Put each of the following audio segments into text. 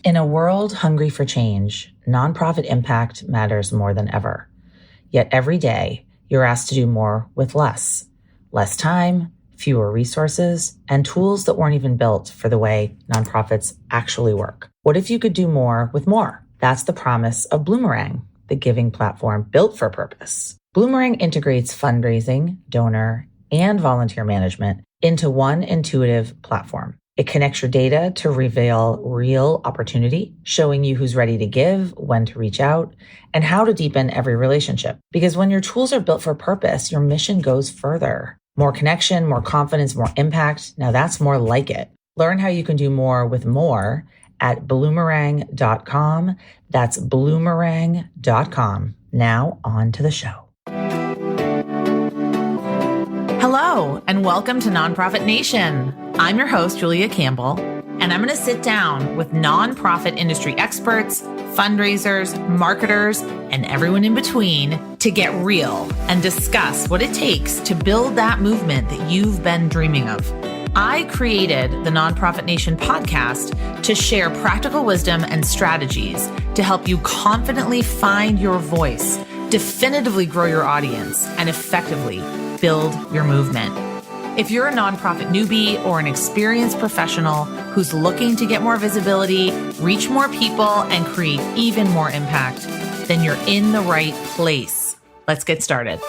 In a world hungry for change, nonprofit impact matters more than ever. Yet every day, you're asked to do more with less. Less time, fewer resources, and tools that weren't even built for the way nonprofits actually work. What if you could do more with more? That's the promise of Bloomerang, the giving platform built for purpose. Bloomerang integrates fundraising, donor, and volunteer management into one intuitive platform. It connects your data to reveal real opportunity, showing you who's ready to give, when to reach out, and how to deepen every relationship. Because when your tools are built for purpose, your mission goes further. More connection, more confidence, more impact. Now that's more like it. Learn how you can do more with more at bloomerang.com. That's bloomerang.com. Now on to the show. Hello, and welcome to Nonprofit Nation. I'm your host, Julia Campbell, and I'm going to sit down with nonprofit industry experts, fundraisers, marketers, and everyone in between to get real and discuss what it takes to build that movement that you've been dreaming of. I created the Nonprofit Nation podcast to share practical wisdom and strategies to help you confidently find your voice, definitively grow your audience, and effectively build your movement. If you're a nonprofit newbie or an experienced professional who's looking to get more visibility, reach more people, and create even more impact, then you're in the right place. Let's get started.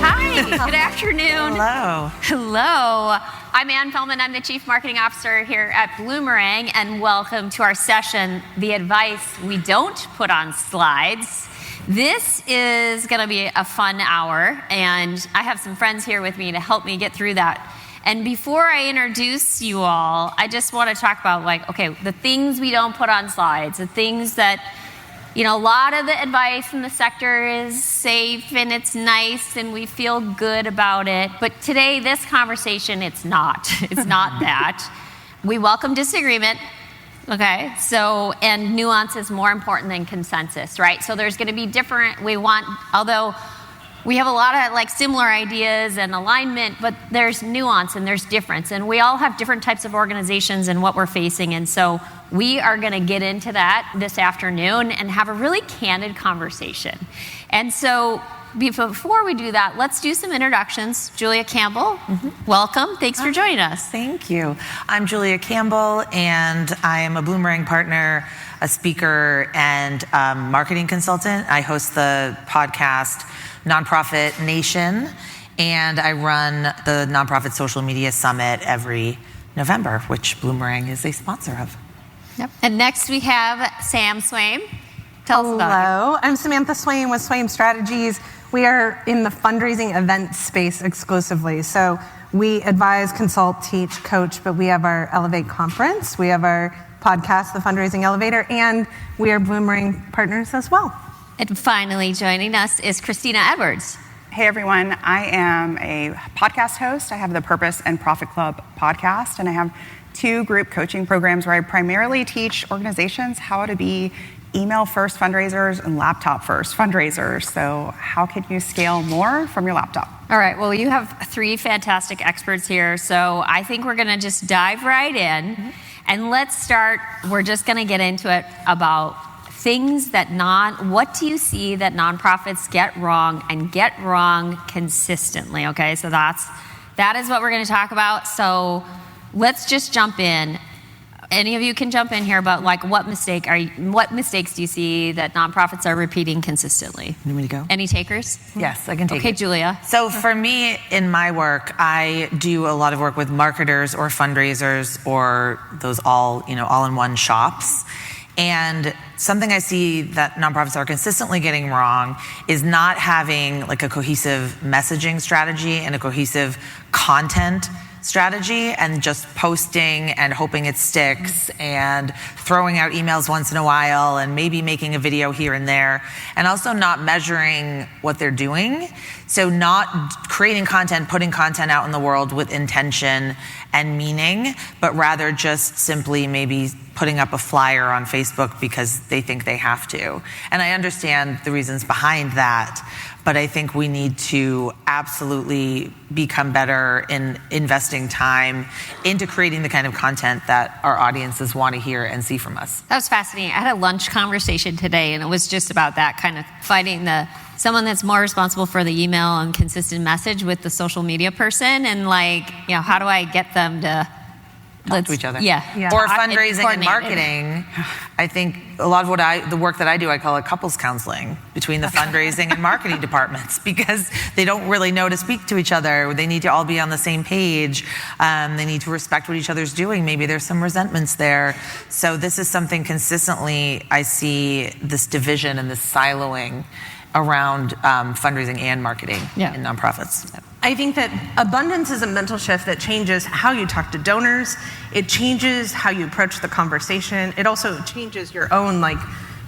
Hi, good afternoon. Hello. Hello. I'm Ann Feldman. I'm the Chief Marketing Officer here at Bloomerang, and welcome to our session, The Advice We Don't Put on Slides. This is going to be a fun hour, and I have some friends here with me to help me get through that. And before I introduce you all, I just want to talk about, the things we don't put on slides, the things that, a lot of the advice in the sector is safe and it's nice and we feel good about it. But today, this conversation, it's not. It's not that. We welcome disagreement. Okay, and nuance is more important than consensus, right? So there's going to be although we have a lot of similar ideas and alignment, but there's nuance and there's difference. And we all have different types of organizations and what we're facing. And so we are going to get into that this afternoon and have a really candid conversation. And so before we do that, let's do some introductions. Julia Campbell, welcome. Thanks for joining us. Thank you. I'm Julia Campbell, and I am a Bloomerang partner, a speaker, and marketing consultant. I host the podcast Nonprofit Nation, and I run the Nonprofit Social Media Summit every November, which Bloomerang is a sponsor of. Yep. And next we have Sam Swaim. Tell us about it. Hello, I'm Samantha Swaim with Swaim Strategies. We are in the fundraising event space exclusively. So we advise, consult, teach, coach, but we have our Elevate conference. We have our podcast, The Fundraising Elevator, and we are Bloomerang partners as well. And finally joining us is Christina Edwards. Hey everyone, I am a podcast host. I have the Purpose and Profit Club podcast, and I have 2 group coaching programs where I primarily teach organizations how to be email-first fundraisers and laptop-first fundraisers. So how can you scale more from your laptop? All right, well, you have 3 fantastic experts here, so I think we're going to just dive right in. And let's start, we're just going to get into it about things that what do you see that nonprofits get wrong and get wrong consistently, okay? So that is what we're going to talk about. So let's just jump in. Any of you can jump in here about what mistakes do you see that nonprofits are repeating consistently? You want me to go? Any takers? Yes, I can take it. Okay, Julia. So for me, in my work, I do a lot of work with marketers or fundraisers or those all-in-one shops. And something I see that nonprofits are consistently getting wrong is not having a cohesive messaging strategy and a cohesive content strategy, and just posting and hoping it sticks and throwing out emails once in a while and maybe making a video here and there, and also not measuring what they're doing. So not creating content, putting content out in the world with intention and meaning, but rather just simply maybe putting up a flyer on Facebook because they think they have to. And I understand the reasons behind that, but I think we need to absolutely become better in investing time into creating the kind of content that our audiences want to hear and see from us. That was fascinating. I had a lunch conversation today, and it was just about that, kind of finding someone that's more responsible for the email and consistent message with the social media person, and how do I get them to talk to each other. Yeah. Or fundraising and marketing. I think a lot of the work that I do, I call it couples counseling between the fundraising and marketing departments, because they don't really know to speak to each other. They need to all be on the same page. They need to respect what each other's doing. Maybe there's some resentments there. So this is something consistently I see, this division and this siloing around fundraising and marketing in nonprofits. I think that abundance is a mental shift that changes how you talk to donors. It changes how you approach the conversation. It also changes your own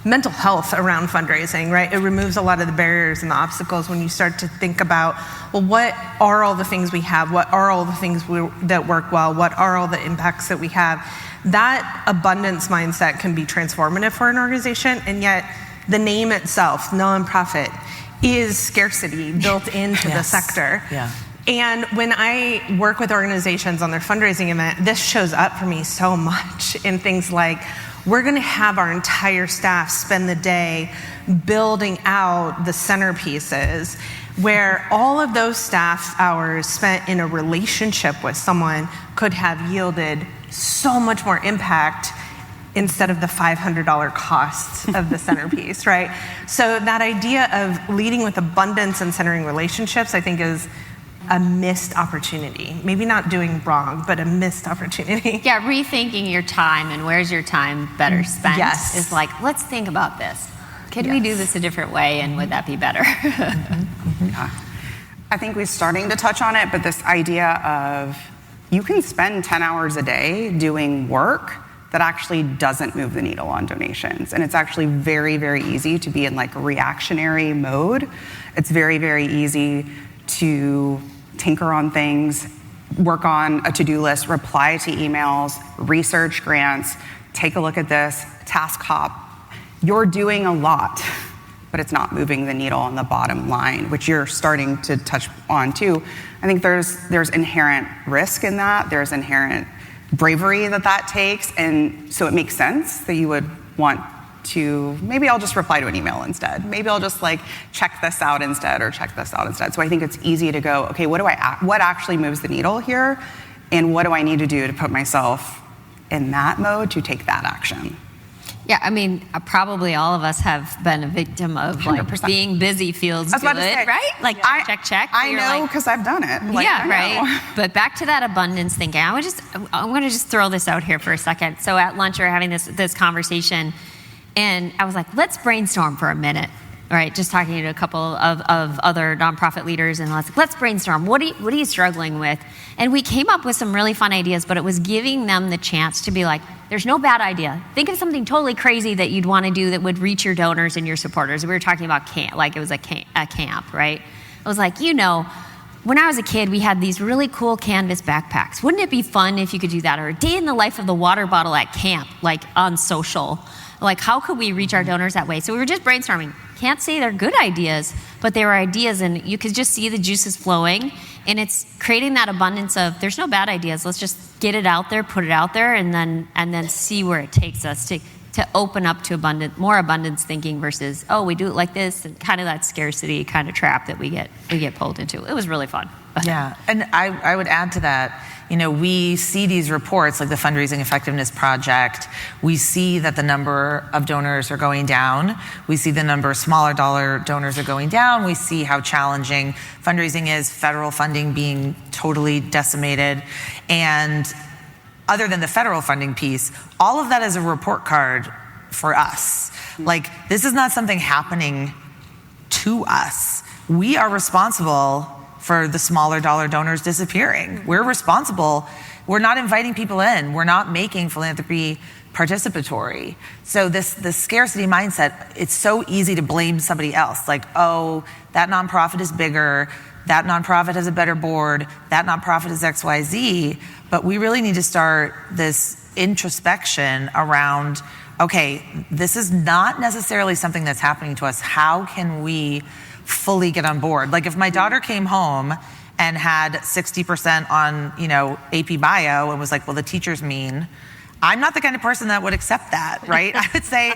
mental health around fundraising, right? It removes a lot of the barriers and the obstacles when you start to think about, well, what are all the things we have? What are all the things that work well? What are all the impacts that we have? That abundance mindset can be transformative for an organization, and yet the name itself, nonprofit, is scarcity built into the sector. Yeah. And when I work with organizations on their fundraising event, this shows up for me so much in things like, we're going to have our entire staff spend the day building out the centerpieces, where all of those staff hours spent in a relationship with someone could have yielded so much more impact instead of the $500 cost of the centerpiece, right? So that idea of leading with abundance and centering relationships, I think, is a missed opportunity. Maybe not doing wrong, but a missed opportunity. Yeah, rethinking your time and where's your time better spent is let's think about this. Could we do this a different way, and would that be better? Yeah. I think we're starting to touch on it, but this idea of you can spend 10 hours a day doing work that actually doesn't move the needle on donations. And it's actually very, very easy to be in reactionary mode. It's very, very easy to tinker on things, work on a to-do list, reply to emails, research grants, take a look at this, task hop. You're doing a lot, but it's not moving the needle on the bottom line, which you're starting to touch on too. I think there's inherent risk in that. There's inherent bravery that takes, and so it makes sense that you would want to, maybe I'll just reply to an email instead. Maybe I'll just check this out instead, or check this out instead. So I think it's easy to go, okay, what actually moves the needle here, and what do I need to do to put myself in that mode to take that action? Yeah, I mean, probably all of us have been a victim of 100%. Being busy feels good, right? Check. I know, because I've done it. Right. But back to that abundance thinking, I'm going to just throw this out here for a second. So at lunch, we were having this conversation, and I was like, let's brainstorm for a minute. All right, just talking to a couple of other nonprofit leaders, and let's brainstorm. What are you struggling with? And we came up with some really fun ideas, but it was giving them the chance to be like, there's no bad idea. Think of something totally crazy that you'd want to do that would reach your donors and your supporters. We were talking about camp, it was a camp, right? I was like, when I was a kid, we had these really cool canvas backpacks. Wouldn't it be fun if you could do that? Or a day in the life of the water bottle at camp, on social. How could we reach our donors that way? So we were just brainstorming. Can't say they're good ideas, but they were ideas, and you could just see the juices flowing, and it's creating that abundance of, there's no bad ideas. Let's just get it out there, put it out there, and then see where it takes us to open up to more abundance thinking versus, we do it like this, and kind of that scarcity kind of trap that we get pulled into. It was really fun. Yeah, and I would add to that, we see these reports like the Fundraising Effectiveness Project. We see that the number of donors are going down. We see the number of smaller dollar donors are going down. We see how challenging fundraising is, federal funding being totally decimated. And other than the federal funding piece, all of that is a report card for us. This is not something happening to us. We are responsible for the smaller dollar donors disappearing. We're responsible. We're not inviting people in. We're not making philanthropy participatory. So this scarcity mindset, it's so easy to blame somebody else. That nonprofit is bigger. that nonprofit has a better board, that nonprofit is XYZ, but we really need to start this introspection around, okay, this is not necessarily something that's happening to us. How can we fully get on board? Like if my daughter came home and had 60% on, AP bio and was like, well, the teacher's mean, I'm not the kind of person that would accept that, right? I would say,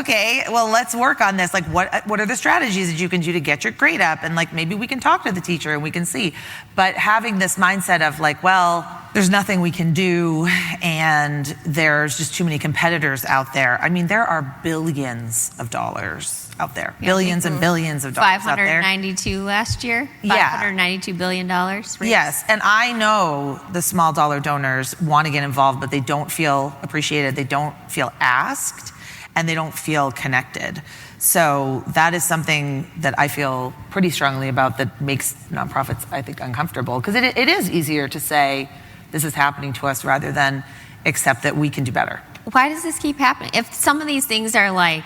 okay, well, let's work on this. Like, what are the strategies that you can do to get your grade up? And like, maybe we can talk to the teacher and we can see. But having this mindset of like, well, there's nothing we can do and there's just too many competitors out there. I mean, there are billions of dollars out there. Yeah, billions and billions of dollars out there. 592 last year? Yeah. $592 billion? Raised. Yes, and I know the small dollar donors want to get involved, but they don't feel appreciated, they don't feel asked, and they don't feel connected. So that is something that I feel pretty strongly about that makes nonprofits, I think, uncomfortable. Because it is easier to say, this is happening to us, rather than accept that we can do better. Why does this keep happening? If some of these things are like,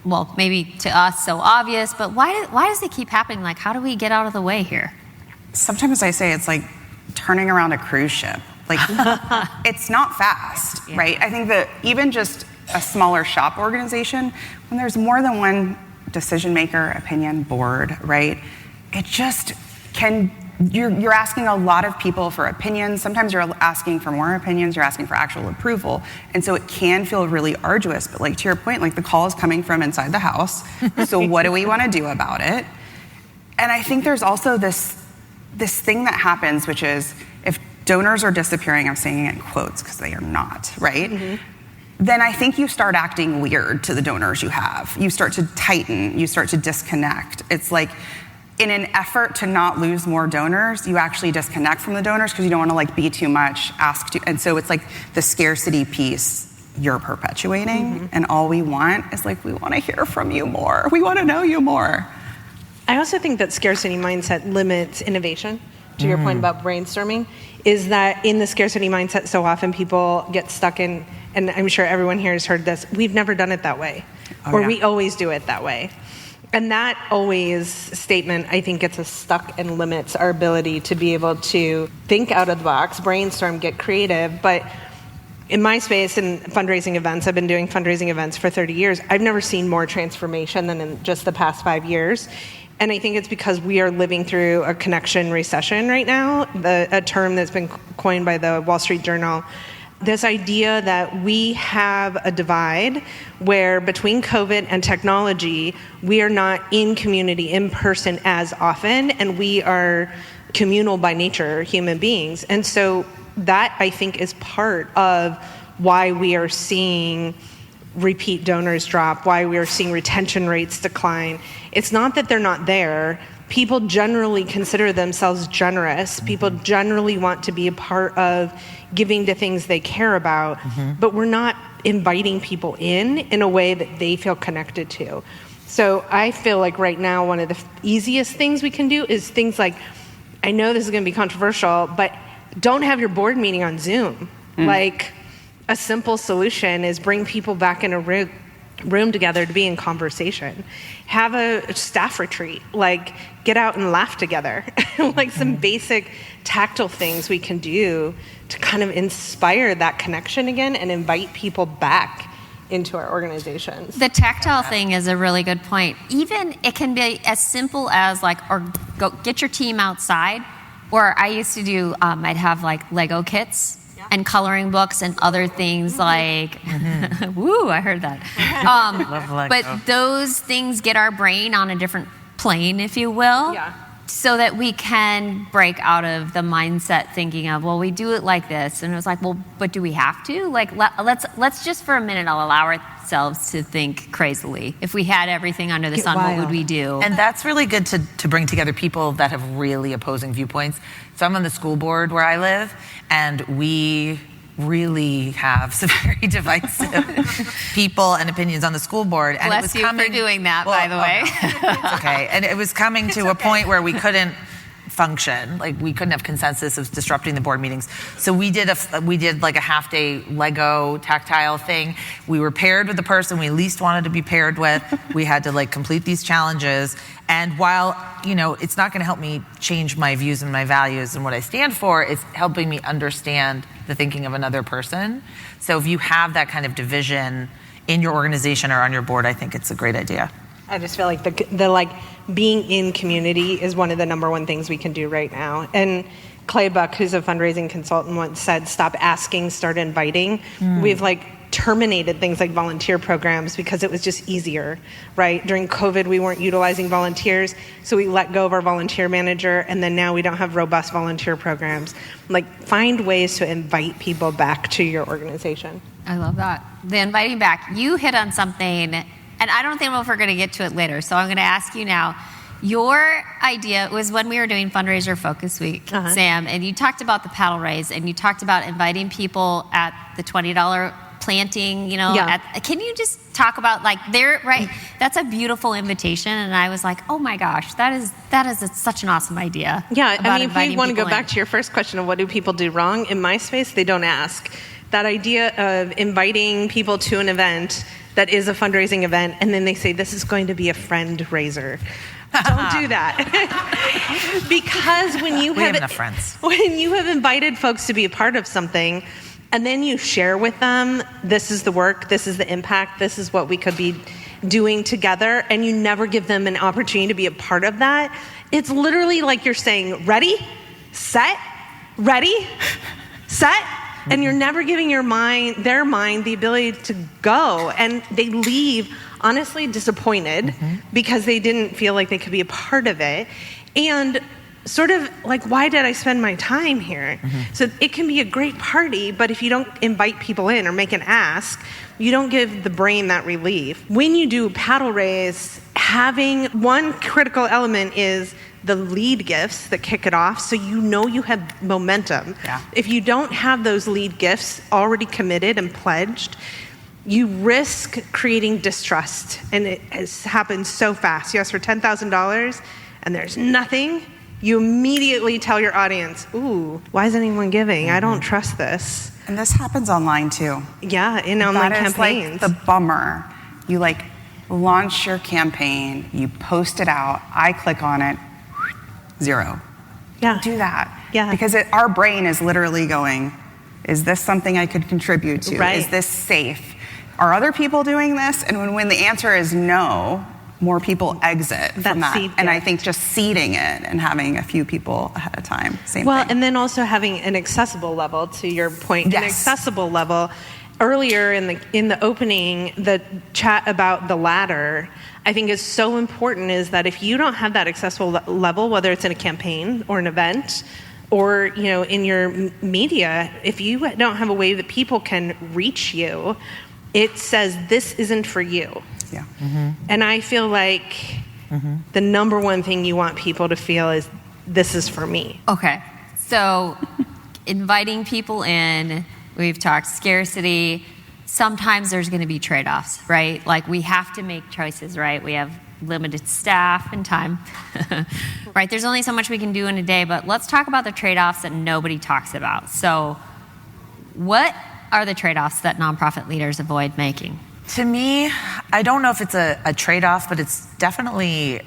well, maybe to us so obvious, but why does it keep happening? Like, how do we get out of the way here? Sometimes I say it's like turning around a cruise ship. Like, it's not fast, right? I think that even just a smaller shop organization, when there's more than one decision maker, opinion, board, right? It just can, you're asking a lot of people for opinions. Sometimes you're asking for more opinions, you're asking for actual approval. And so it can feel really arduous, but like to your point, like the call is coming from inside the house. So what do we want to do about it? And I think there's also this thing that happens, which is if donors are disappearing, I'm saying it in quotes because they are not, right? Mm-hmm. Then I think you start acting weird to the donors you have. You start to tighten, you start to disconnect. It's like in an effort to not lose more donors, you actually disconnect from the donors because you don't want to like be too much, ask too, and so it's like the scarcity piece you're perpetuating, mm-hmm. and all we want is like, we want to hear from you more. We want to know you more. I also think that scarcity mindset limits innovation. To your point about brainstorming, is that in the scarcity mindset, so often people get stuck in, and I'm sure everyone here has heard this, we've never done it that way, we always do it that way. And that always statement, I think, gets us stuck and limits our ability to be able to think out of the box, brainstorm, get creative. But in my space in fundraising events, I've been doing fundraising events for 30 years. I've never seen more transformation than in just the past 5 years. And I think it's because we are living through a connection recession right now, a term that's been coined by the Wall Street Journal. This idea that we have a divide where between COVID and technology, we are not in community, in person as often, and we are communal by nature, human beings. And so that, I think, is part of why we are seeing repeat donors drop, why we are seeing retention rates decline. It's not that they're not there. People generally consider themselves generous. People generally want to be a part of giving to things they care about, but we're not inviting people in a way that they feel connected to. So I feel like right now, one of the easiest things we can do is things like, I know this is going to be controversial, but don't have your board meeting on Zoom. Like, a simple solution is bring people back in a room together to be in conversation. Have a staff retreat, like get out and laugh together. Like some basic tactile things we can do to kind of inspire that connection again and invite people back into our organizations. The tactile thing is a really good point. Even it can be as simple as like, or go get your team outside, or I used to do, I'd have like Lego kits and coloring books and other things like, woo, I heard that. But those things get our brain on a different plane, if you will, so that we can break out of the mindset thinking of, well, we do it like this. And it was like, well, but do we have to? Like, let's just for a minute allow ourselves to think crazily. If we had everything under the sun, what would we do? And that's really good to bring together people that have really opposing viewpoints. So I'm on the school board where I live, and we really have some very divisive people and opinions on the school board. And Bless you for doing that, by the way. No, it's okay. And it was coming to a point where we couldn't function. Like we couldn't have consensus. It was disrupting the board meetings. So we did like a half-day Lego tactile thing. We were paired with the person we least wanted to be paired with. We had to like complete these challenges. And while, it's not going to help me change my views and my values and what I stand for, it's helping me understand the thinking of another person. So if you have that kind of division in your organization or on your board, I think it's a great idea. I just feel like the being in community is one of the number one things we can do right now. And Clay Buck, who's a fundraising consultant, once said, stop asking, start inviting. We've terminated things like volunteer programs because it was just easier, right? During COVID, we weren't utilizing volunteers, so we let go of our volunteer manager, and then now we don't have robust volunteer programs. Find ways to invite people back to your organization. I love that. The inviting back. You hit on something, and I don't think we're going to get to it later, so I'm going to ask you now. Your idea was when we were doing Fundraiser Focus Week, Sam, and you talked about the paddle raise, and you talked about inviting people at the $20 planting, can you just talk about right? That's a beautiful invitation, and I was like, oh my gosh, that is such an awesome idea. Yeah, if we want to go back to your first question of what do people do wrong, in my space, they don't ask. That idea of inviting people to an event that is a fundraising event, and then they say, this is going to be a friend raiser. Don't do that. Because when you have invited folks to be a part of something, and then you share with them, this is the work, this is the impact, this is what we could be doing together, and you never give them an opportunity to be a part of that, it's literally like you're saying, ready, set, and you're never giving their mind the ability to go, and they leave honestly disappointed because they didn't feel like they could be a part of it, and sort of why did I spend my time here? So it can be a great party, but if you don't invite people in or make an ask, you don't give the brain that relief. When you do paddle raise, having one critical element is the lead gifts that kick it off, so you have momentum. Yeah. If you don't have those lead gifts already committed and pledged, you risk creating distrust, and it has happened so fast. You ask for $10,000 and there's nothing, you immediately tell your audience, ooh, why is anyone giving? I don't trust this. And this happens online too. Yeah, in online campaigns. That is the bummer. You launch your campaign, you post it out, I click on it, 0. Yeah. Don't do that. Yeah. Because our brain is literally going, is this something I could contribute to? Right. Is this safe? Are other people doing this? And when the answer is no, more people exit from that. And I think just seeding it and having a few people ahead of time, same thing. And then also having an accessible level, to your point, an accessible level. Earlier in the opening, the chat about the ladder, I think is so important, is that if you don't have that accessible level, whether it's in a campaign or an event, or in your media, if you don't have a way that people can reach you, it says this isn't for you. Yeah. And I feel like the number one thing you want people to feel is this is for me. Okay, so inviting people in, we've talked scarcity. Sometimes there's going to be trade-offs, right? We have to make choices, right? We have limited staff and time, right? There's only so much we can do in a day, but let's talk about the trade-offs that nobody talks about. So what are the trade-offs that nonprofit leaders avoid making? To me, I don't know if it's a trade-off, but it's definitely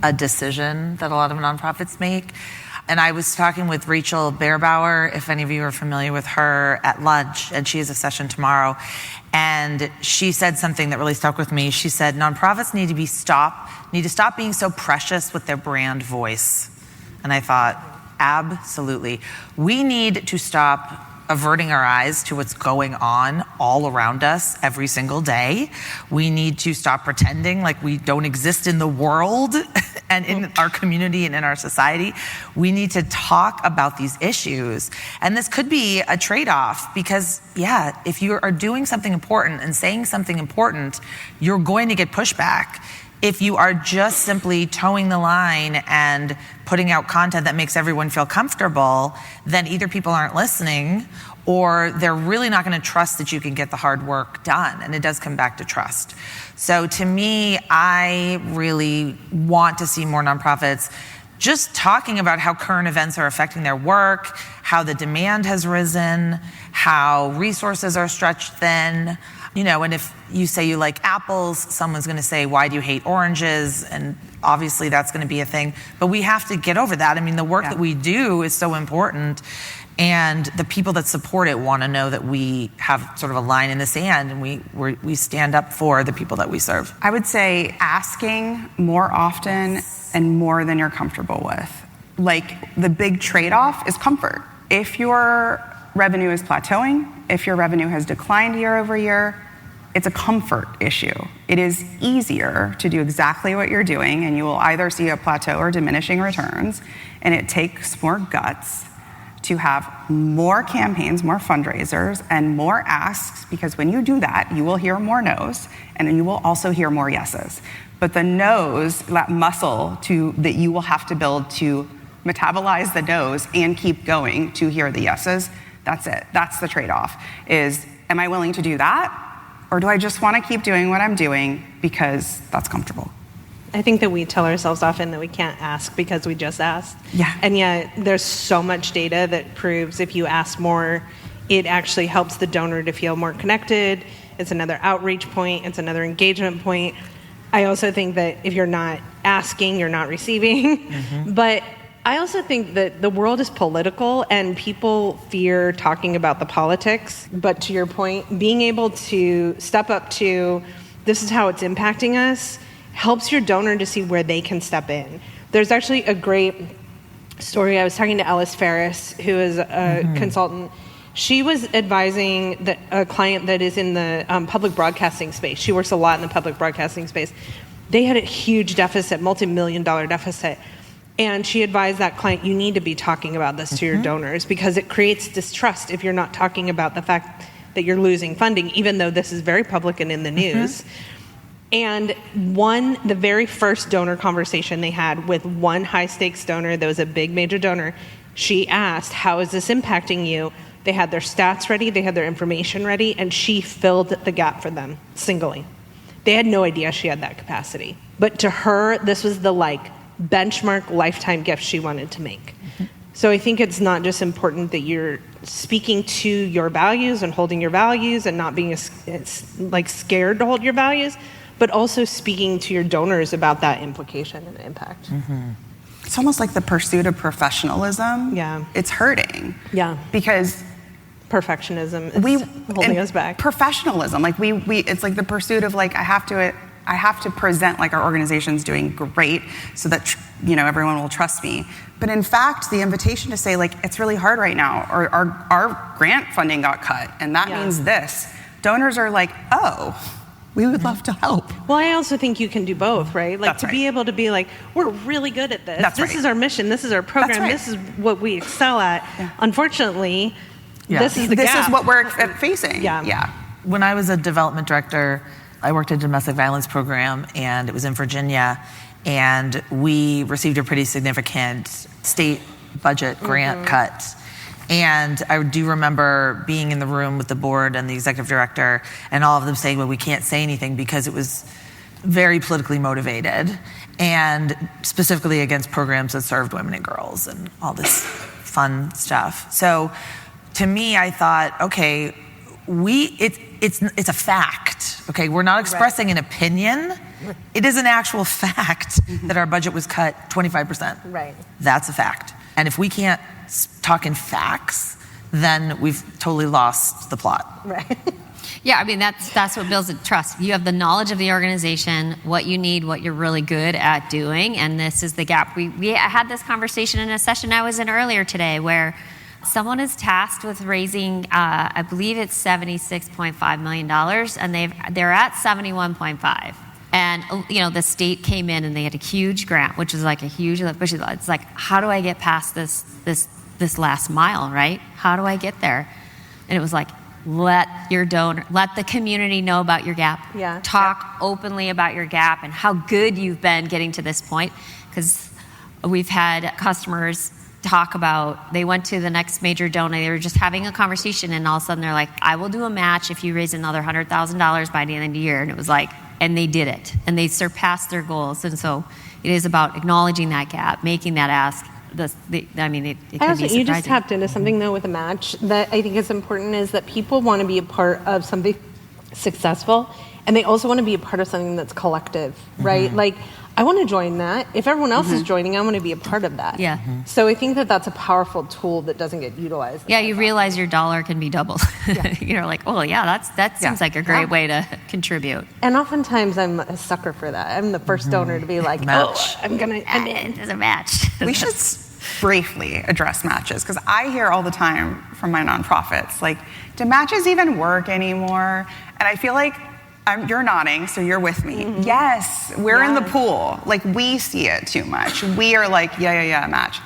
a decision that a lot of nonprofits make. And I was talking with Rachel Beerbauer, if any of you are familiar with her, at lunch, and she has a session tomorrow. And she said something that really stuck with me. She said, nonprofits need to stop being so precious with their brand voice. And I thought, absolutely. We need to stop averting our eyes to what's going on all around us every single day. We need to stop pretending like we don't exist in the world and in our community and in our society. We need to talk about these issues. And this could be a trade-off because, if you are doing something important and saying something important, you're going to get pushback. If you are just simply towing the line and putting out content that makes everyone feel comfortable, then either people aren't listening or they're really not going to trust that you can get the hard work done. And it does come back to trust. So to me, I really want to see more nonprofits just talking about how current events are affecting their work, how the demand has risen, how resources are stretched thin. And if you say you like apples, someone's going to say, why do you hate oranges? And obviously that's going to be a thing. But we have to get over that. I mean, the work that we do is so important. And the people that support it want to know that we have sort of a line in the sand and we stand up for the people that we serve. I would say asking more often and more than you're comfortable with. Like, the big trade-off is comfort. If your revenue is plateauing, if your revenue has declined year over year, it's a comfort issue. It is easier to do exactly what you're doing, and you will either see a plateau or diminishing returns, and it takes more guts to have more campaigns, more fundraisers, and more asks, because when you do that, you will hear more no's, and then you will also hear more yeses. But the no's, that muscle that you will have to build to metabolize the no's and keep going to hear the yeses, that's it. That's the trade-off, is, am I willing to do that? Or do I just want to keep doing what I'm doing because that's comfortable? I think that we tell ourselves often that we can't ask because we just asked. Yeah. And yet there's so much data that proves if you ask more, it actually helps the donor to feel more connected. It's another outreach point. It's another engagement point. I also think that if you're not asking, you're not receiving. Mm-hmm. But I also think that the world is political and people fear talking about the politics. But to your point, being able to step up to, this is how it's impacting us, helps your donor to see where they can step in. There's actually a great story. I was talking to Ellis Ferris, who is a consultant. She was advising a client that is in the public broadcasting space. She works a lot in the public broadcasting space. They had a huge deficit, multi-million-dollar deficit. And she advised that client, you need to be talking about this to your donors because it creates distrust if you're not talking about the fact that you're losing funding, even though this is very public and in the news. And the very first donor conversation they had with one high-stakes donor that was a big major donor, she asked, how is this impacting you? They had their stats ready, they had their information ready, and she filled the gap for them, singly. They had no idea she had that capacity. But to her, this was the benchmark lifetime gift she wanted to make. So I think it's not just important that you're speaking to your values and holding your values and not being scared to hold your values, but also speaking to your donors about that implication and impact. It's almost like the pursuit of professionalism. Yeah. It's hurting. Yeah. Because perfectionism is holding us back. Professionalism, it's like the pursuit of I have to present like our organization's doing great so that everyone will trust me. But in fact, the invitation to say it's really hard right now, or our grant funding got cut, and that means this. Donors are like, oh, we would love to help. Well, I also think you can do both, right? That's to be able to be we're really good at this. This is our mission. This is our program. This is what we excel at. Yeah. Unfortunately, this is the gap. This is what we're facing. Yeah. When I was a development director, I worked at a domestic violence program, and it was in Virginia, and we received a pretty significant state budget grant cut. And I do remember being in the room with the board and the executive director, and all of them saying, well, we can't say anything because it was very politically motivated, and specifically against programs that served women and girls and all this fun stuff. So to me, I thought, okay, it's a fact. Okay, we're not expressing an opinion. It is an actual fact that our budget was cut 25%. Right. That's a fact. And if we can't talk in facts, then we've totally lost the plot. Right. Yeah, I mean, that's what builds trust. You have the knowledge of the organization, what you need, what you're really good at doing, and this is the gap. We had this conversation in a session I was in earlier today where someone is tasked with raising, I believe it's $76.5 million, and they're at 71.5. And the state came in and they had a huge grant, which is like a huge. It's like, how do I get past this last mile, right? How do I get there? And it was like, let the community know about your gap. Yeah. Talk openly about your gap and how good you've been getting to this point, because we've had customers talk about, they went to the next major donor, they were just having a conversation, and all of a sudden they're like, I will do a match if you raise another $100,000 by the end of the year. And it was like, and they did it, and they surpassed their goals. And so it is about acknowledging that gap, making that ask. It can be surprising. You just tapped into something, though, with a match that I think is important, is that people want to be a part of something successful, and they also want to be a part of something that's collective, right? Like, I want to join that. If everyone else is joining, I want to be a part of that. Yeah. So I think that that's a powerful tool that doesn't get utilized. Yeah, you realize your dollar can be doubled. Yeah. You're like, oh yeah, that seems like a great way to contribute. And oftentimes I'm a sucker for that. I'm the first donor to be like, Match. I'm in. There's a match. We should briefly address matches, because I hear all the time from my nonprofits, like, do matches even work anymore? And I feel like you're nodding, so you're with me. Yes, we're in the pool. Like, we see it too much. We are like, yeah, match.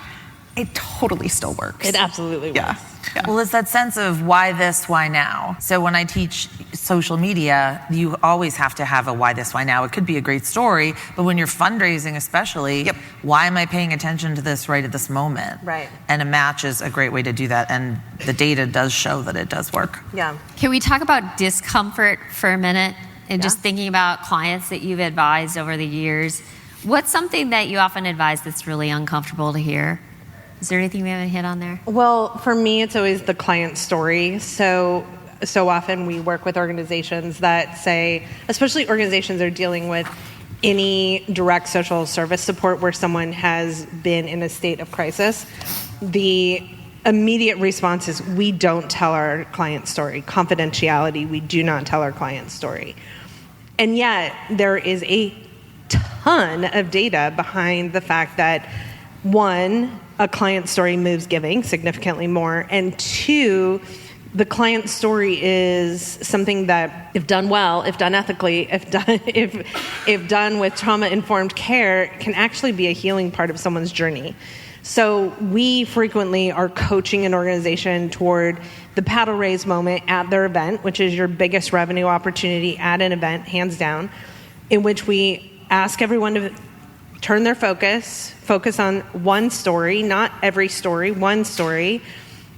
It totally still works. It absolutely works. Yeah. Well, it's that sense of why this, why now. So when I teach social media, you always have to have a why this, why now. It could be a great story, but when you're fundraising especially, why am I paying attention to this right at this moment? Right. And a match is a great way to do that, and the data does show that it does work. Yeah. Can we talk about discomfort for a minute? And just thinking about clients that you've advised over the years, what's something that you often advise that's really uncomfortable to hear? Is there anything we haven't hit on there? Well, for me, it's always the client story. So often we work with organizations that say, especially organizations that are dealing with any direct social service support where someone has been in a state of crisis, the immediate response is, we don't tell our client story. Confidentiality, we do not tell our client story. And yet, there is a ton of data behind the fact that, one, a client story moves giving significantly more, and two, the client story is something that, if done well, if done ethically, if done with trauma-informed care, can actually be a healing part of someone's journey. So we frequently are coaching an organization toward the paddle raise moment at their event, which is your biggest revenue opportunity at an event, hands down, in which we ask everyone to turn their focus on one story, not every story, one story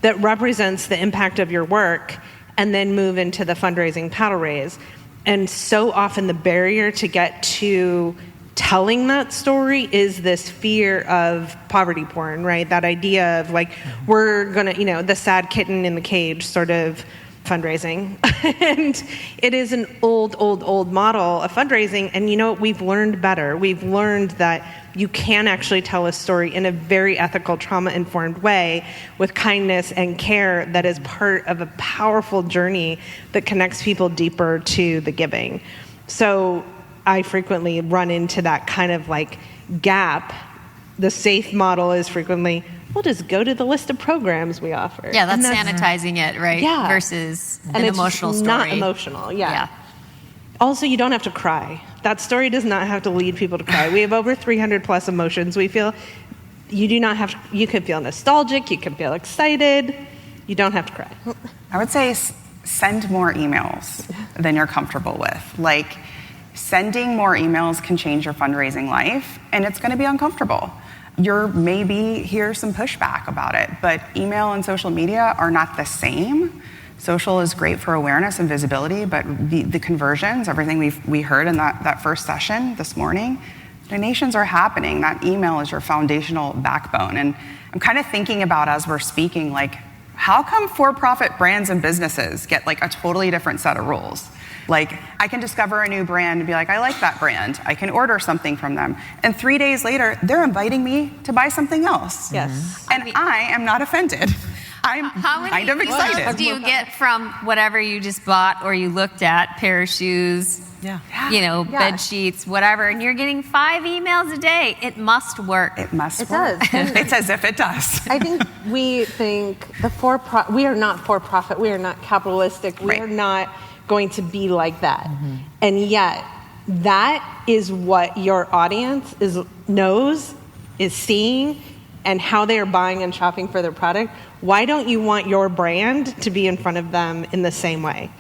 that represents the impact of your work, and then move into the fundraising paddle raise. And so often the barrier to get to telling that story is this fear of poverty porn, right? That idea of like, we're gonna, the sad kitten in the cage sort of fundraising. And it is an old model of fundraising. And we've learned better. We've learned that you can actually tell a story in a very ethical, trauma-informed way with kindness and care that is part of a powerful journey that connects people deeper to the giving. So I frequently run into that kind of like gap. The safe model is frequently, we'll just go to the list of programs we offer. Yeah, that's sanitizing it, right? Yeah. Versus an emotional story. Not emotional, yeah. Also, you don't have to cry. That story does not have to lead people to cry. We have over 300 plus emotions. We feel, you do not have to, you can feel nostalgic, you can feel excited, you don't have to cry. I would say send more emails than you're comfortable with. Like, sending more emails can change your fundraising life, and it's going to be uncomfortable. You're maybe hear some pushback about it, but email and social media are not the same. Social is great for awareness and visibility, but the conversions, everything we heard in that first session this morning, donations are happening. That email is your foundational backbone. And I'm kind of thinking about, as we're speaking, like, how come for-profit brands and businesses get like a totally different set of rules? Like, I can discover a new brand and be like, I like that brand. I can order something from them. And 3 days later, they're inviting me to buy something else. Yes. And I am not offended. I'm kind of excited. How many emails do you get from whatever you just bought or you looked at, pair of shoes, bed sheets, whatever, and you're getting 5 emails a day? It must work. It must It work. does. It's as if it does. I think we think we are not for-profit. We are not capitalistic. We are not going to be like that. And yet, that is what your audience knows, is seeing, and how they are buying and shopping for their product. Why don't you want your brand to be in front of them in the same way?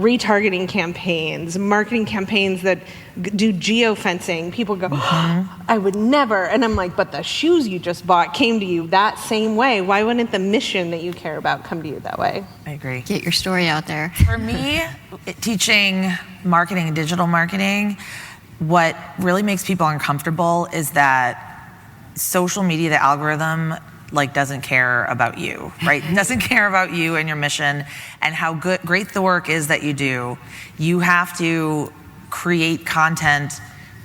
retargeting campaigns, marketing campaigns that do geofencing. People go, I would never. And I'm like, but the shoes you just bought came to you that same way. Why wouldn't the mission that you care about come to you that way? I agree. Get your story out there. For me, teaching marketing and digital marketing, what really makes people uncomfortable is that social media, the algorithm, doesn't care about you, right? Doesn't care about you and your mission and how great the work is that you do. You have to create content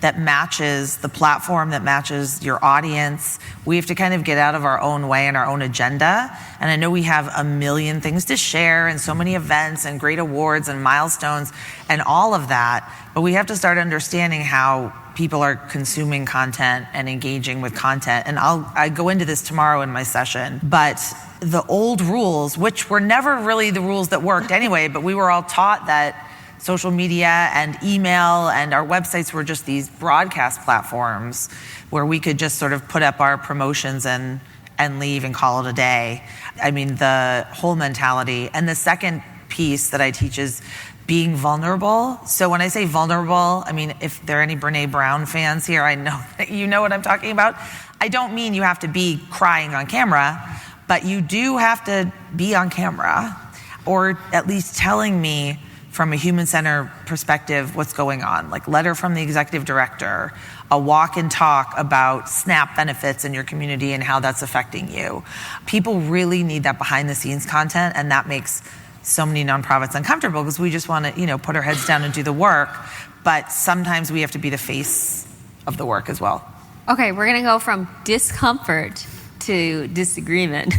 that matches the platform, that matches your audience. We have to kind of get out of our own way and our own agenda. And I know we have a million things to share and so many events and great awards and milestones and all of that, but we have to start understanding how people are consuming content and engaging with content. And I go into this tomorrow in my session, but the old rules, which were never really the rules that worked anyway, but we were all taught that social media and email and our websites were just these broadcast platforms where we could just sort of put up our promotions and leave and call it a day. I mean, the whole mentality. And the second piece that I teach is being vulnerable. So when I say vulnerable, I mean, if there are any Brene Brown fans here, I know that you know what I'm talking about. I don't mean you have to be crying on camera, but you do have to be on camera, or at least telling me from a human-centered perspective what's going on, like letter from the executive director, a walk and talk about SNAP benefits in your community and how that's affecting you. People really need that behind-the-scenes content, and that makes so many nonprofits uncomfortable because we just want to, put our heads down and do the work, but sometimes we have to be the face of the work as well. Okay, we're going to go from discomfort to disagreement.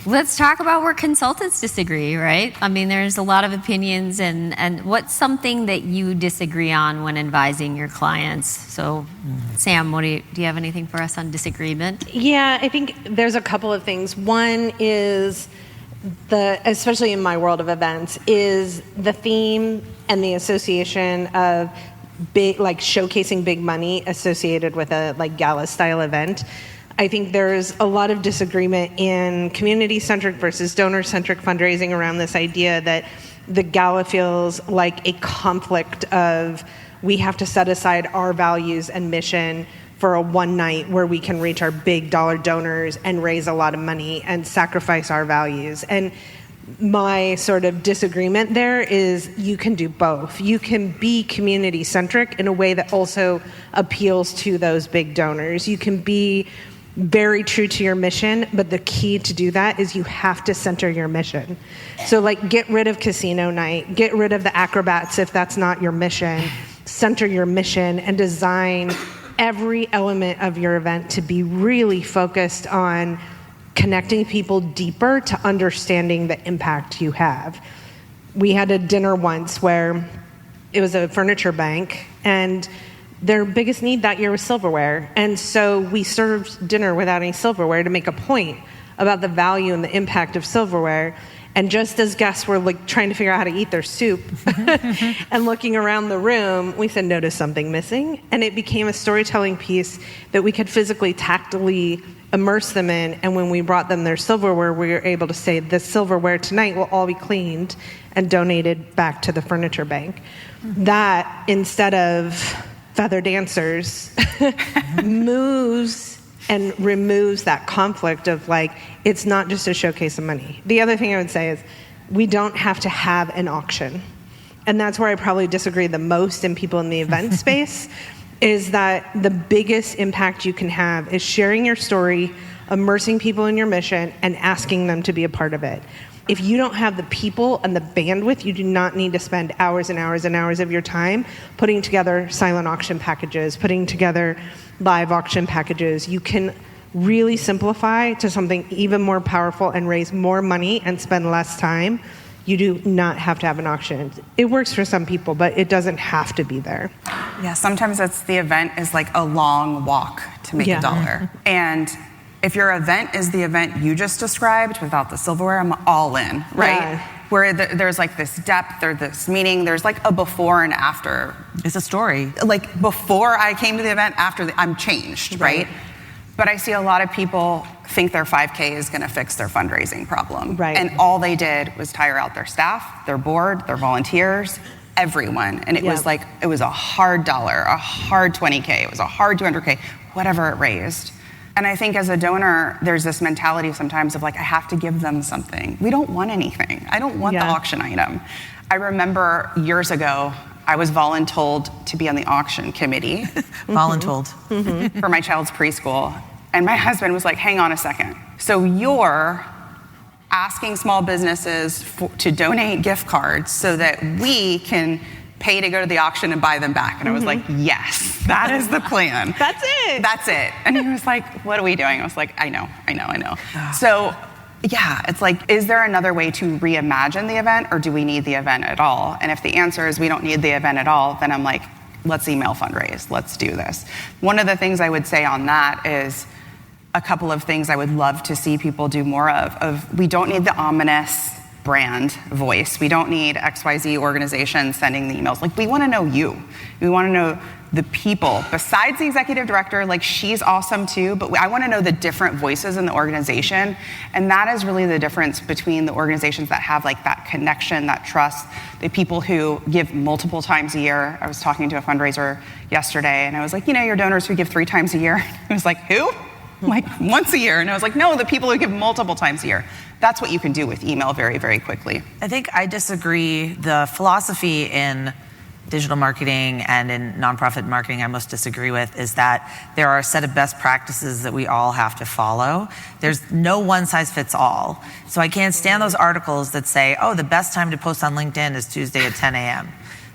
Let's talk about where consultants disagree, right? I mean, there's a lot of opinions, and what's something that you disagree on when advising your clients? So, Sam, do you have anything for us on disagreement? Yeah, I think there's a couple of things. One is especially in my world of events, is the theme and the association of showcasing big money associated with a gala style event. I think there's a lot of disagreement in community-centric versus donor-centric fundraising around this idea that the gala feels like a conflict of we have to set aside our values and mission for a one night where we can reach our big dollar donors and raise a lot of money and sacrifice our values. And my sort of disagreement there is you can do both. You can be community-centric in a way that also appeals to those big donors. You can be very true to your mission, but the key to do that is you have to center your mission. So get rid of casino night, get rid of the acrobats if that's not your mission, center your mission and design every element of your event to be really focused on connecting people deeper to understanding the impact you have. We had a dinner once where it was a furniture bank, and their biggest need that year was silverware. And so we served dinner without any silverware to make a point about the value and the impact of silverware. And just as guests were trying to figure out how to eat their soup and looking around the room, we said, notice something missing. And it became a storytelling piece that we could physically, tactily immerse them in. And when we brought them their silverware, we were able to say, this silverware tonight will all be cleaned and donated back to the furniture bank. That, instead of feather dancers, moves and removes that conflict of it's not just a showcase of money. The other thing I would say is we don't have to have an auction. And that's where I probably disagree the most in people in the event space, is that the biggest impact you can have is sharing your story, immersing people in your mission, and asking them to be a part of it. If you don't have the people and the bandwidth, you do not need to spend hours and hours and hours of your time putting together silent auction packages, putting together live auction packages. You can really simplify to something even more powerful and raise more money and spend less time. You do not have to have an auction. It works for some people, but it doesn't have to be there. Yeah, sometimes the event is like a long walk to make $1. And if your event is the event you just described without the silverware, I'm all in, right? Yeah. Where there's this depth or this meaning, there's a before and after. It's a story. Before I came to the event, I'm changed, right? But I see a lot of people think their 5K is going to fix their fundraising problem. Right. And all they did was tire out their staff, their board, their volunteers, everyone. And it was like, it was a hard dollar, a hard 20K, it was a hard 200K, whatever it raised. And I think as a donor, there's this mentality sometimes of like, I have to give them something. We don't want anything. I don't want the auction item. I remember years ago, I was voluntold to be on the auction committee. Voluntold. For my child's preschool. And my husband was like, hang on a second. So you're asking small businesses to donate gift cards so that we can pay to go to the auction and buy them back. And I was like, yes, that is the plan. That's it. That's it. And he was like, what are we doing? I was like, I know. So yeah, it's like, is there another way to reimagine the event, or do we need the event at all? And if the answer is we don't need the event at all, then I'm like, let's email fundraise. Let's do this. One of the things I would say on that is a couple of things I would love to see people do more of we don't need the ominous brand voice. We don't need XYZ organizations sending the emails. Like, we want to know you. We want to know the people. Besides the executive director, like, she's awesome too, but I want to know the different voices in the organization. And that is really the difference between the organizations that have like that connection, that trust, the people who give multiple times a year. I was talking to a fundraiser yesterday and I was like, your donors who give 3 times a year. He was like, who? Like, once a year. And I was like, no, the people who give multiple times a year. That's what you can do with email very, very quickly. I think I disagree. The philosophy in digital marketing and in nonprofit marketing I most disagree with is that there are a set of best practices that we all have to follow. There's no one size fits all. So I can't stand those articles that say, oh, the best time to post on LinkedIn is Tuesday at 10 a.m.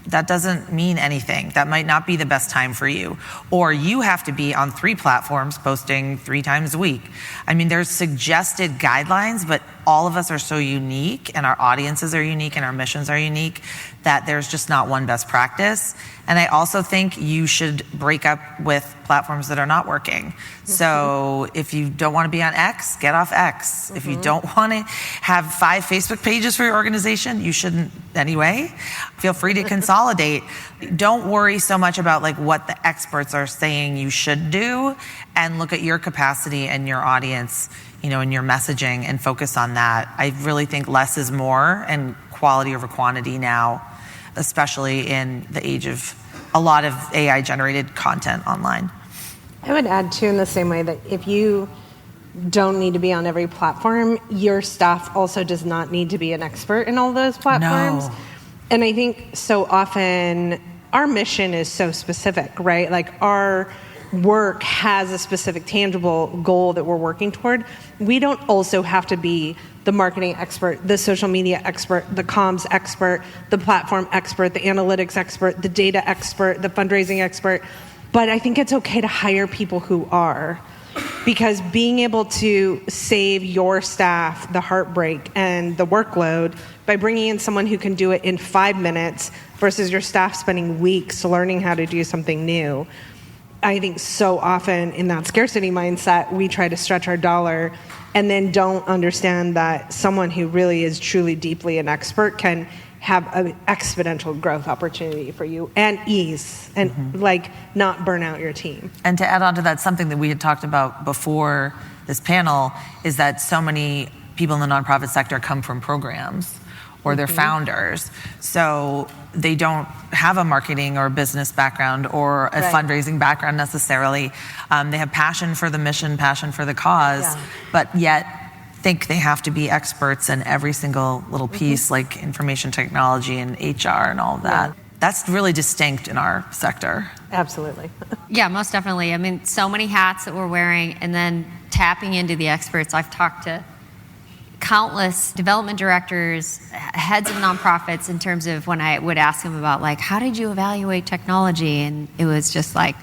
That doesn't mean anything. That might not be the best time for you. Or you have to be on 3 platforms posting 3 times a week. I mean, there's suggested guidelines, but all of us are so unique and our audiences are unique and our missions are unique that there's just not one best practice. And I also think you should break up with platforms that are not working. So if you don't want to be on X, get off X. If you don't want to have 5 Facebook pages for your organization, you shouldn't anyway. Feel free to consolidate. Don't worry so much about like what the experts are saying you should do, and look at your capacity and your audience, and your messaging, and focus on that. I really think less is more, and quality over quantity now, especially in the age of a lot of AI generated content online. I would add too, in the same way that if you don't need to be on every platform, your staff also does not need to be an expert in all those platforms. No. And I think so often our mission is so specific, right? Like, our work has a specific tangible goal that we're working toward. We don't also have to be the marketing expert, the social media expert, the comms expert, the platform expert, the analytics expert, the data expert, the fundraising expert. But I think it's okay to hire people who are, because being able to save your staff the heartbreak and the workload by bringing in someone who can do it in 5 minutes versus your staff spending weeks learning how to do something new. I think so often in that scarcity mindset, we try to stretch our dollar and then don't understand that someone who really is truly deeply an expert can have an exponential growth opportunity for you and ease and like not burn out your team. And to add on to that, something that we had talked about before this panel is that so many people in the nonprofit sector come from programs or they're founders. So they don't have a marketing or business background or a fundraising background necessarily. They have passion for the mission, passion for the cause, but yet think they have to be experts in every single little piece, like information technology and HR and all of that. That's really distinct in our sector. Absolutely. Yeah, most definitely. I mean, so many hats that we're wearing, and then tapping into the experts. I've talked to countless development directors, heads of nonprofits, in terms of when I would ask them about, like, how did you evaluate technology? And it was just like,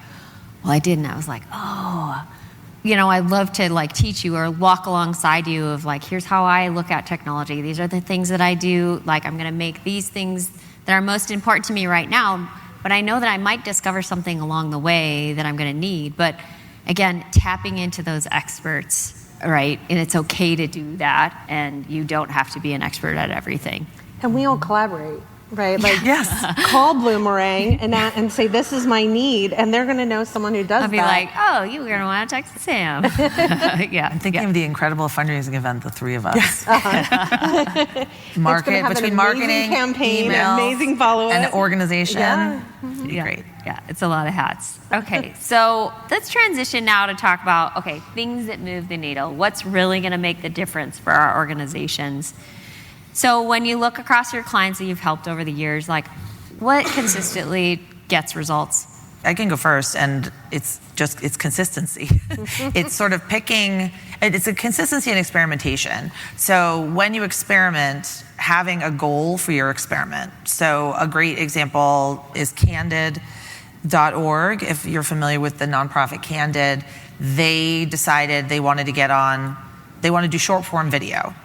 well, I didn't. I was like, oh, I'd love to like teach you or walk alongside you of like, here's how I look at technology. These are the things that I do. Like, I'm going to make these things that are most important to me right now, but I know that I might discover something along the way that I'm going to need. But again, tapping into those experts, right? And it's okay to do that, and you don't have to be an expert at everything. And we all collaborate. right? Like, Yes. call Bloomerang and say, this is my need, and they're going to know someone who does I'll be that. like, oh, you were going to want to text Sam. Yeah. I'm thinking of the incredible fundraising event, the three of us. It's gonna have Between an marketing, amazing campaign, email, amazing follow-up, and organization. Yeah. It'd be great. Yeah, it's a lot of hats. Okay, so let's transition now to talk about, things that move the needle. What's really going to make the difference for our organizations? So when you look across your clients that you've helped over the years, what consistently gets results? I can go first, and it's consistency. It's sort of it's a consistency and experimentation. So when you experiment, having a goal for your experiment. So a great example is candid.org. If you're familiar with the nonprofit Candid, they decided they wanted to do short form video.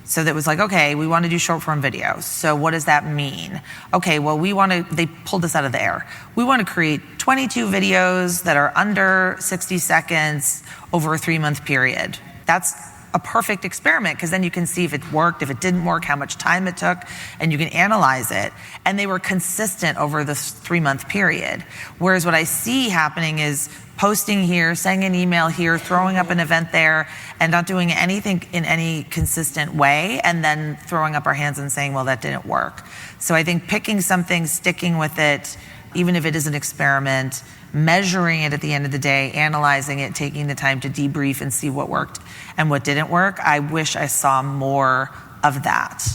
So that was like, okay, we want to do short form video. So what does that mean? Okay, well, they pulled this out of the air. We want to create 22 videos that are under 60 seconds over a 3-month period. That's a perfect experiment, because then you can see if it worked, if it didn't work, how much time it took, and you can analyze it. And they were consistent over this 3-month period. Whereas what I see happening is posting here, sending an email here, throwing up an event there, and not doing anything in any consistent way, and then throwing up our hands and saying, well, that didn't work. So I think picking something, sticking with it, even if it is an experiment, measuring it at the end of the day, analyzing it, taking the time to debrief and see what worked and what didn't work. I wish I saw more of that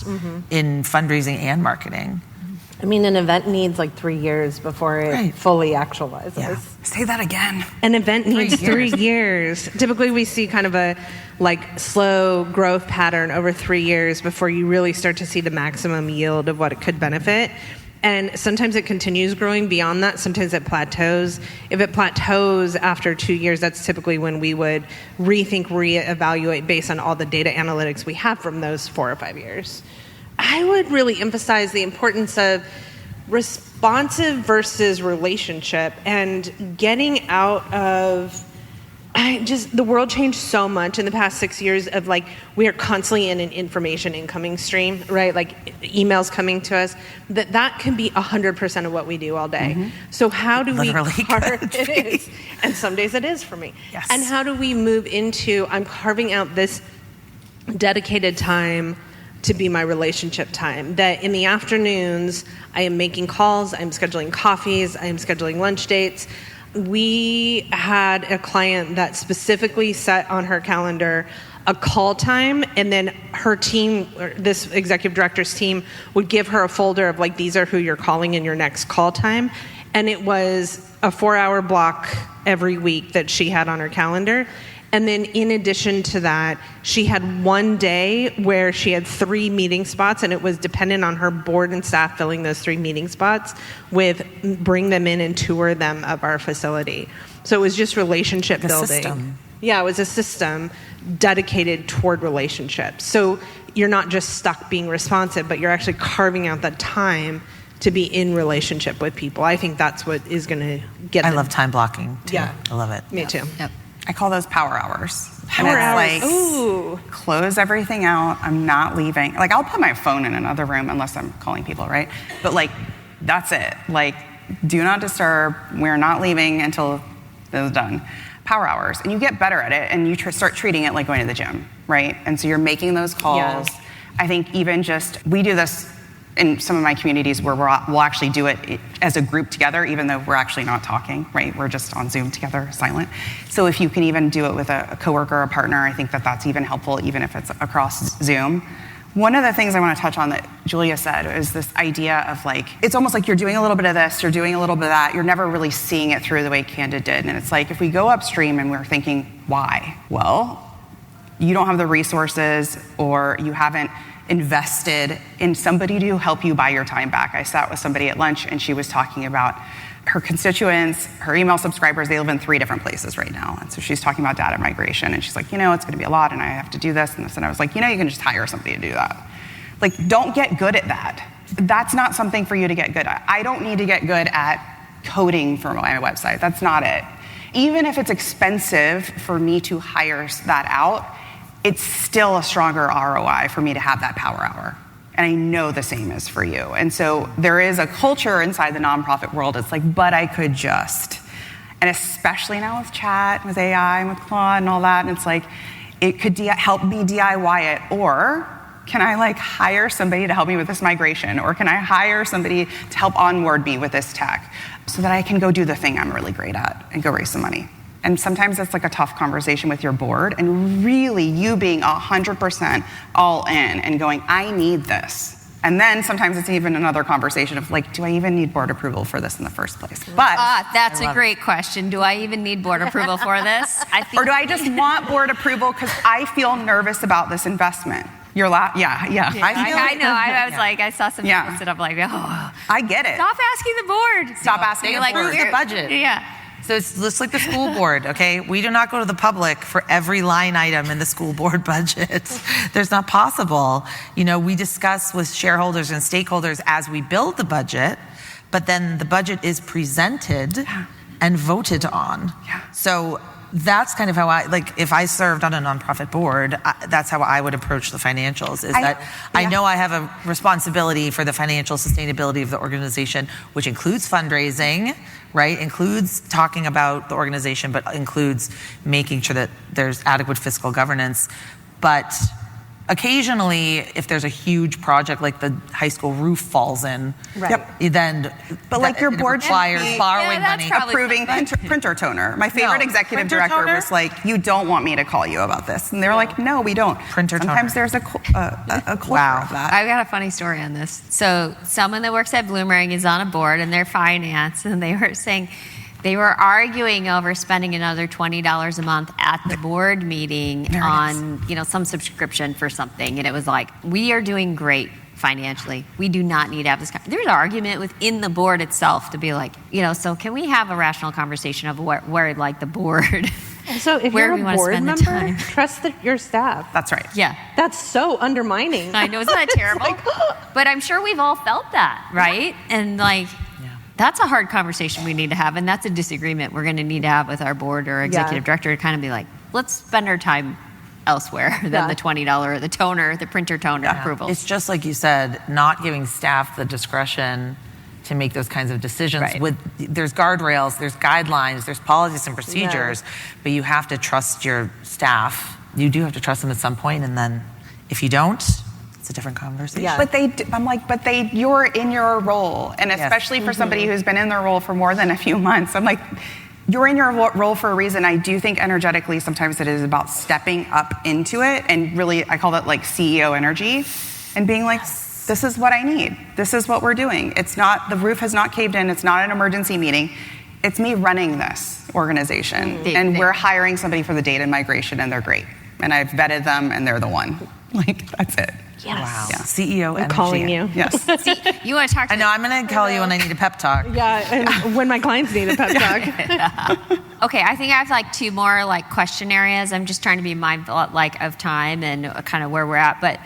in fundraising and marketing. I mean, an event needs 3 years before it fully actualizes. Yeah. Say that again. An event needs 3 years. Typically, we see kind of a slow growth pattern over 3 years before you really start to see the maximum yield of what it could benefit. And sometimes it continues growing beyond that. Sometimes it plateaus. If it plateaus after 2 years, that's typically when we would reevaluate based on all the data analytics we have from those 4 or 5 years. I would really emphasize the importance of responsive versus relationship, and getting out of the world changed so much in the past 6 years of we are constantly in an information incoming stream, right? Emails coming to us, that can be 100% of what we do all day. Mm-hmm. So how do we carve it is, and some days it is for me. Yes. And how do we move into, I'm carving out this dedicated time to be my relationship time, that in the afternoons I am making calls, I'm scheduling coffees, I'm scheduling lunch dates. We had a client that specifically set on her calendar a call time, and then her team, this executive director's team, would give her a folder of these are who you're calling in your next call time. And it was a 4-hour block every week that she had on her calendar. And then in addition to that, she had one day where she had 3 meeting spots, and it was dependent on her board and staff filling those 3 meeting spots with bring them in and tour them of our facility. So it was just relationship building. System. Yeah, it was a system dedicated toward relationships. So you're not just stuck being responsive, but you're actually carving out that time to be in relationship with people. I think that's what is going to get I love time blocking, too. Yeah. I love it. Me too. Yep. I call those power hours. Power hours. Ooh. Close everything out. I'm not leaving. I'll put my phone in another room unless I'm calling people, right? But that's it. Do not disturb. We're not leaving until this is done. Power hours. And you get better at it, and you start treating it like going to the gym, right? And so you're making those calls. Yeah. I think we do this in some of my communities where we'll actually do it as a group together, even though we're actually not talking, right? We're just on Zoom together, silent. So if you can even do it with a coworker or a partner, I think that's even helpful, even if it's across Zoom. One of the things I want to touch on that Julia said is this idea of it's almost like you're doing a little bit of this, you're doing a little bit of that, you're never really seeing it through the way Candid did. And it's if we go upstream and we're thinking, why? Well, you don't have the resources, or you haven't invested in somebody to help you buy your time back. I sat with somebody at lunch, and she was talking about her constituents, her email subscribers. They live in 3 different places right now. And so she's talking about data migration, and she's like, it's going to be a lot, and I have to do this and this. And I was like, you can just hire somebody to do that. Don't get good at that. That's not something for you to get good at. I don't need to get good at coding for my website. That's not it. Even if it's expensive for me to hire that out, it's still a stronger ROI for me to have that power hour. And I know the same is for you. And so there is a culture inside the nonprofit world. It's like, but I could just. And especially now with chat, with AI, and with Claude and all that, and it's like, it could help me DIY it, or can I like hire somebody to help me with this migration, or can I hire somebody to help onboard me with this tech so that I can go do the thing I'm really great at and go raise some money. And sometimes it's like a tough conversation with your board, and really you being 100% all in and going, I need this. And then sometimes it's even another conversation of like, do I even need board approval for this in the first place? But that's a great question. Do I even need board approval for this? Or do I just want board approval because I feel nervous about this investment? You're yeah. I know. I was like, I saw some people sit up like, oh. I get it. Stop asking the board. Stop asking the board. Where's the budget? Yeah. So it's just like the school board, okay? We do not go to the public for every line item in the school board budget. There's not possible. You know, we discuss with shareholders and stakeholders as we build the budget, but then the budget is presented and voted on. Yeah. So that's kind of how if I served on a nonprofit board, that's how I would approach the financials, I know I have a responsibility for the financial sustainability of the organization, which includes fundraising, right? Includes talking about the organization, but includes making sure that there's adequate fiscal governance. But occasionally, if there's a huge project like the high school roof falls in, then your board requires borrowing money, approving printer toner. My favorite executive director was like, "You don't want me to call you about this," and they're like, "No, we don't." Printer toner. Sometimes there's a culture of that. I've got a funny story on this. So someone that works at Bloomerang is on a board in their finance, and they were saying. They were arguing over spending another $20 a month at the board meeting on, some subscription for something. And it was like, we are doing great financially. We do not need to have this. There's an argument within the board itself to be like, so can we have a rational conversation of where like the board? So if you're a board member, trust your staff. That's right. Yeah. That's so undermining. I know, isn't that terrible? But I'm sure we've all felt that, right? And like, that's a hard conversation we need to have, and that's a disagreement we're going to need to have with our board or executive director to kind of be like, let's spend our time elsewhere than the $20 or the toner, the printer toner approval. It's just like you said, not giving staff the discretion to make those kinds of decisions. Right. There's guardrails, there's guidelines, there's policies and procedures, but you have to trust your staff. You do have to trust them at some point, and then if you don't, it's a different conversation. Yeah. But you're in your role, and especially for somebody who's been in their role for more than a few months, I'm like, you're in your role for a reason. I do think energetically sometimes it is about stepping up into it, and really, I call that like CEO energy, and being like, this is what I need. This is what we're doing. It's not, the roof has not caved in. It's not an emergency meeting. It's me running this organization, and we're hiring somebody for the data migration, and they're great. And I've vetted them, and they're the one. Like, that's it. Yes. Wow. Yeah. CEO I'm calling you. Yes. See, you want to talk to I know, I'm going to call you when I need a pep talk. Yeah, and when my clients need a pep talk. Okay, I think I have like two more like question areas. I'm just trying to be mindful of time and kind of where we're at. But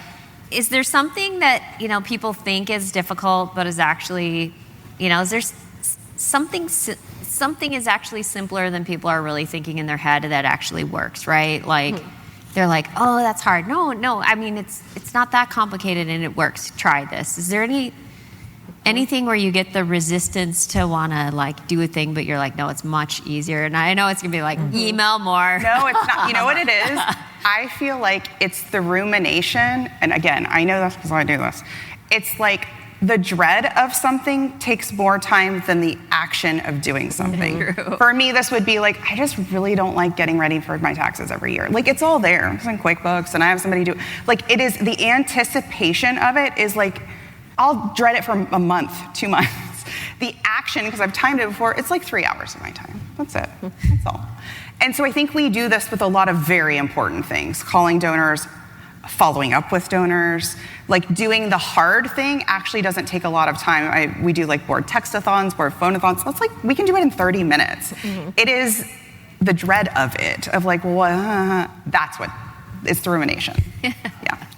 is there something that, people think is difficult, but is actually, is there something is actually simpler than people are really thinking in their head that actually works, right? Like, they're like, oh, that's hard. No, I mean, it's not that complicated and it works. Try this. Is there anything where you get the resistance to want to like do a thing, but you're like, no, it's much easier? And I know it's going to be like, email more. No, it's not. You know what it is? I feel like it's the rumination. And again, I know that's because I do this. It's like the dread of something takes more time than the action of doing something. For me, this would be like, I just really don't like getting ready for my taxes every year. Like, it's all there. It's in QuickBooks, and I have somebody do it. Like, it is, the anticipation of it is like, I'll dread it for a month, 2 months. The action, because I've timed it before, it's like 3 hours of my time. That's it. That's all. And so I think we do this with a lot of very important things. Calling donors, following up with donors, like doing the hard thing actually doesn't take a lot of time. We do like board textathons, board phonathons. That's like, we can do it in 30 minutes. It is the dread of it, of like, well, that's what, it's the rumination. Yeah.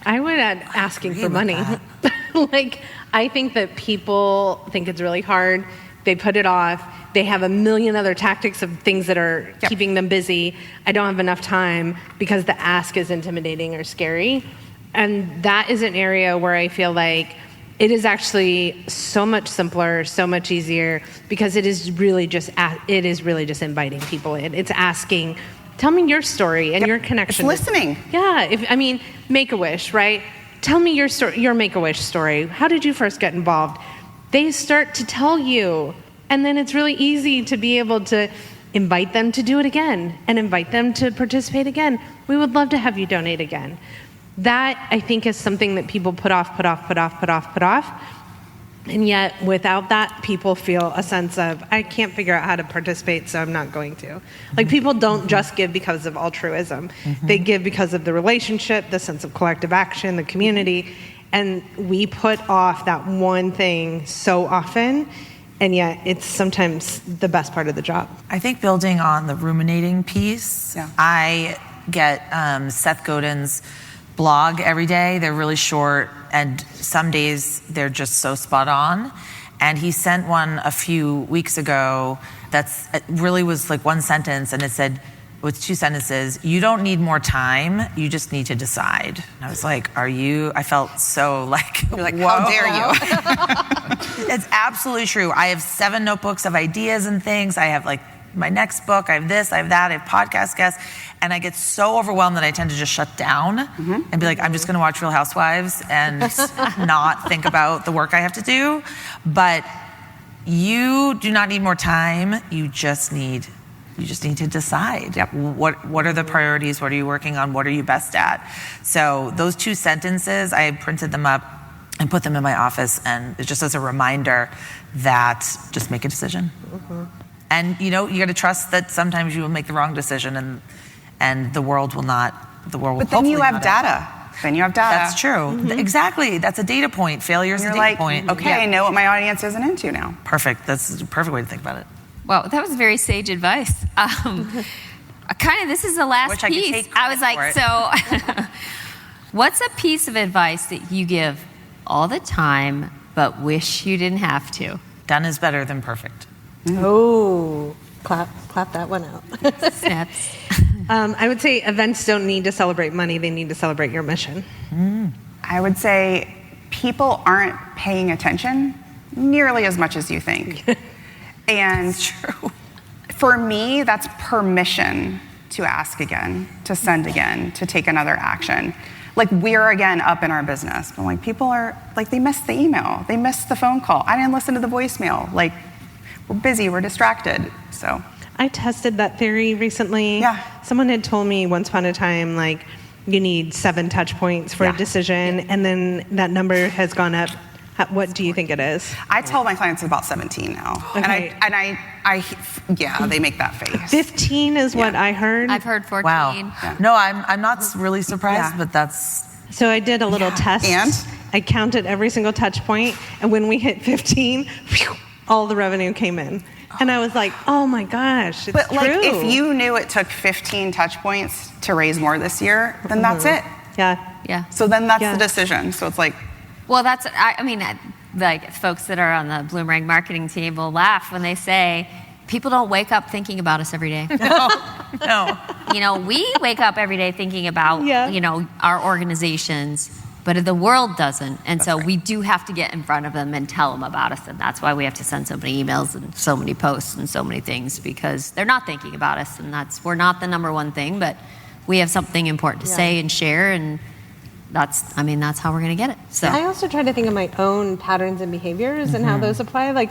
I would add asking for money. Like, I think that people think it's really hard. They put it off. They have a million other tactics of things that are keeping them busy. I don't have enough time because the ask is intimidating or scary. And that is an area where I feel like it is actually so much simpler, so much easier, because it is really just inviting people in. It's asking, tell me your story and your connection. It's listening. Yeah, Make-A-Wish, right? Tell me your story, your Make-A-Wish story. How did you first get involved? They start to tell you, and then it's really easy to be able to invite them to do it again and invite them to participate again. We would love to have you donate again. That, I think, is something that people put off. And yet, without that, people feel a sense of, I can't figure out how to participate, so I'm not going to. Like, people don't just give because of altruism. They give because of the relationship, the sense of collective action, the community. And we put off that one thing so often, and yet it's sometimes the best part of the job. I think building on the ruminating piece, I get Seth Godin's blog every day. They're really short, and some days they're just so spot on. And he sent one a few weeks ago that's really was like one sentence, and it said, with two sentences, you don't need more time, you just need to decide. And I was like, I felt so like, you're like, whoa. How dare you? It's absolutely true. I have 7 notebooks of ideas and things. I have like my next book, I have this, I have that, I have podcast guests. And I get so overwhelmed that I tend to just shut down and be like, I'm just gonna watch Real Housewives and not think about the work I have to do. But you do not need more time, you just need to decide. What are the priorities? What are you working on? What are you best at? So those 2 sentences, I printed them up and put them in my office, and it's just as a reminder that just make a decision. And you got to trust that sometimes you will make the wrong decision, and the world will not. But then you have data. That's true. Exactly. That's a data point. Failure is a data point. Okay, I know what my audience isn't into now. Perfect. That's a perfect way to think about it. Well, that was very sage advice. This is the last piece. I was like, so what's a piece of advice that you give all the time but wish you didn't have to? Done is better than perfect. Oh, clap that one out. Snaps. I would say events don't need to celebrate money, they need to celebrate your mission. I would say people aren't paying attention nearly as much as you think. And for me, that's permission to ask again, to send again, to take another action. Like, we're again up in our business. But like, people are like, they missed the email, they missed the phone call, I didn't listen to the voicemail. Like, we're busy, we're distracted. So I tested that theory recently. Someone had told me once upon a time, like, you need 7 touch points for a decision, and then that number has gone up. What do you think it is? I tell my clients about 17 now. Okay. And I they make that face. 15 is what I heard. I've heard 14. Wow. No, I'm not really surprised, but that's... So I did a little test. And? I counted every single touch point, and when we hit 15, all the revenue came in. And I was like, oh my gosh, it's true. Like, if you knew it took 15 touch points to raise more this year, then that's it. Yeah. So then that's the decision. So it's like... Well, like folks that are on the Bloomerang marketing team will laugh when they say, people don't wake up thinking about us every day. No. We wake up every day thinking about, our organizations, but the world doesn't. And so we do have to get in front of them and tell them about us. And that's why we have to send so many emails and so many posts and so many things, because they're not thinking about us. And we're not the number one thing, but we have something important to say and share, and that's how we're going to get it. So I also try to think of my own patterns and behaviors and how those apply. Like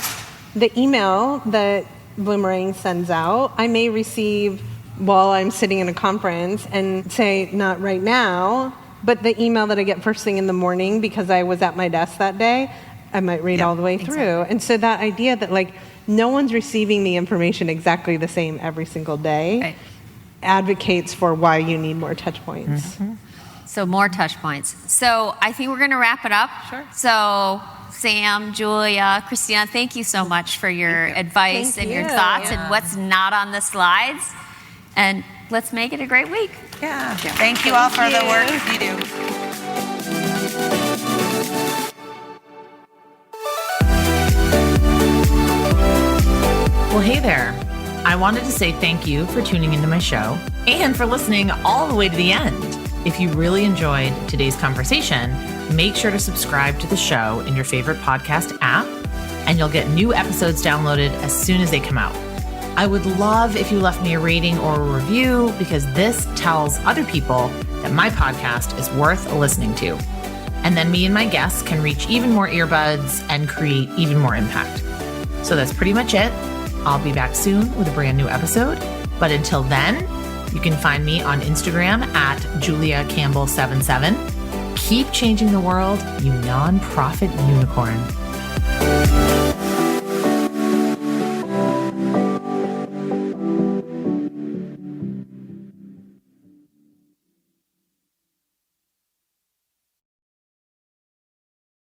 the email that Bloomerang sends out, I may receive while I'm sitting in a conference and say, not right now, but the email that I get first thing in the morning because I was at my desk that day, I might read all the way through. And so that idea that like no one's receiving the information exactly the same every single day advocates for why you need more touch points. So more touch points. So I think we're going to wrap it up. Sure. So Sam, Julia, Christina, thank you so much for your advice and your thoughts and what's not on the slides. And let's make it a great week. Thank you all for the work you do. Well, hey there. I wanted to say thank you for tuning into my show and for listening all the way to the end. If you really enjoyed today's conversation, make sure to subscribe to the show in your favorite podcast app, and you'll get new episodes downloaded as soon as they come out. I would love if you left me a rating or a review, because this tells other people that my podcast is worth listening to. And then me and my guests can reach even more earbuds and create even more impact. So that's pretty much it. I'll be back soon with a brand new episode. But until then, you can find me on Instagram at JuliaCampbell77. Keep changing the world, you nonprofit unicorn.